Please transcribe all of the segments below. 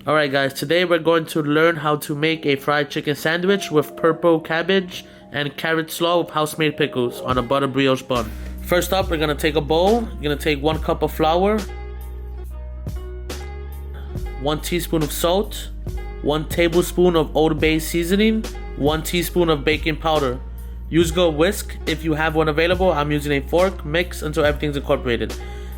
Alright guys, today we're going to learn how to make a fried chicken sandwich with purple cabbage and carrot slaw with house-made pickles on a butter brioche bun. First up, we're going to take a bowl. You're going to take 1 cup of flour, 1 teaspoon of salt, 1 tablespoon of Old Bay seasoning, 1 teaspoon of baking powder. Use a whisk if you have one available. I'm using a fork. Mix until everything's incorporated.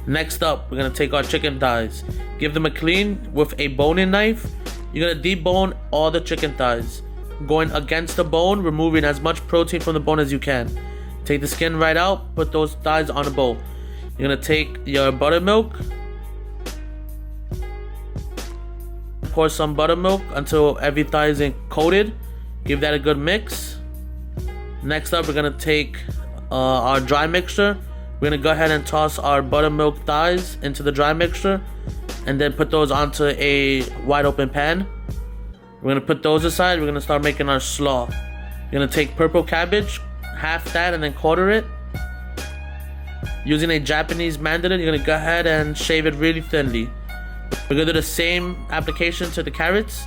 Next up, we're going to take our chicken thighs. Give them a clean with a boning knife. You're going to debone all the chicken thighs, going against the bone, removing as much protein from the bone as you can. Take the skin right out, put those thighs on a bowl. You're going to take your buttermilk, pour some buttermilk until every thigh is coated. Give that a good mix. Next up, we're going to take our dry mixture. We're going to go ahead and toss our buttermilk thighs into the dry mixture and then put those onto a wide open pan. We're going to put those aside. We're going to start making our slaw. You're going to take purple cabbage, half that, and then quarter it. Using a Japanese mandolin, you're going to go ahead and shave it really thinly. We're going to do the same application to the carrots.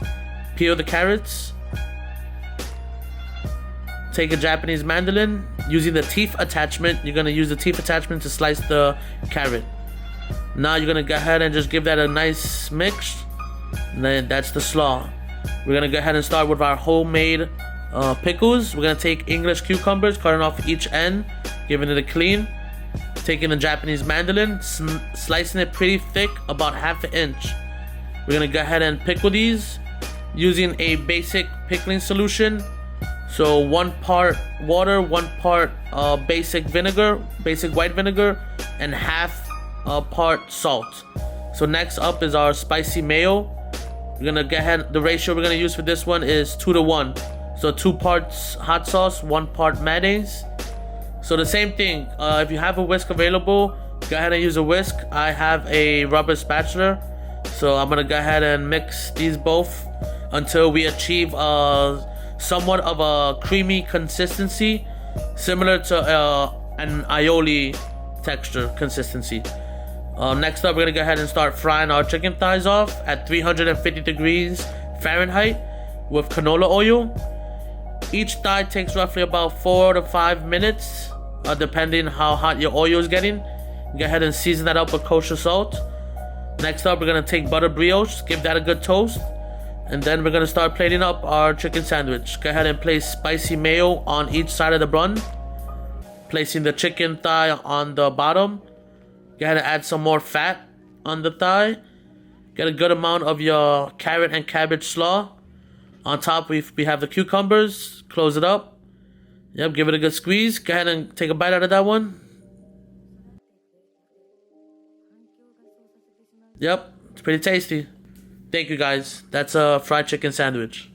Peel the carrots. Take a Japanese mandolin. Using the teeth attachment, you're going to use the teeth attachment to slice the carrot. Now you're going to go ahead and just give that a nice mix. And then that's the slaw. We're going to go ahead and start with our homemade pickles. We're going to take English cucumbers, cutting off each end, giving it a clean. Taking the Japanese mandolin, slicing it pretty thick, about ½ inch. We're going to go ahead and pickle these using a basic pickling solution. So 1 part water, 1 part basic white vinegar, and half part salt. So next up is our spicy mayo. We're gonna go ahead. The ratio we're gonna use for this one is 2 to 1. So 2 parts hot sauce, 1 part mayonnaise. So the same thing. If you have a whisk available, go ahead and use a whisk. I have a rubber spatula, so I'm gonna go ahead and mix these both until we achieve somewhat of a creamy consistency, similar to an aioli texture consistency. Next up, we're gonna go ahead and start frying our chicken thighs off at 350 degrees Fahrenheit with canola oil. Each thigh takes roughly about 4 to 5 minutes, depending how hot your oil is getting. Go ahead and season that up with kosher salt. Next up, we're gonna take butter brioche, give that a good toast. And then we're going to start plating up our chicken sandwich. Go ahead and place spicy mayo on each side of the bun. Placing the chicken thigh on the bottom. Go ahead and add some more fat on the thigh. Get a good amount of your carrot and cabbage slaw. On top we have the cucumbers. Close it up. Yep, give it a good squeeze. Go ahead and take a bite out of that one. Yep, it's pretty tasty. Thank you guys. That's a fried chicken sandwich.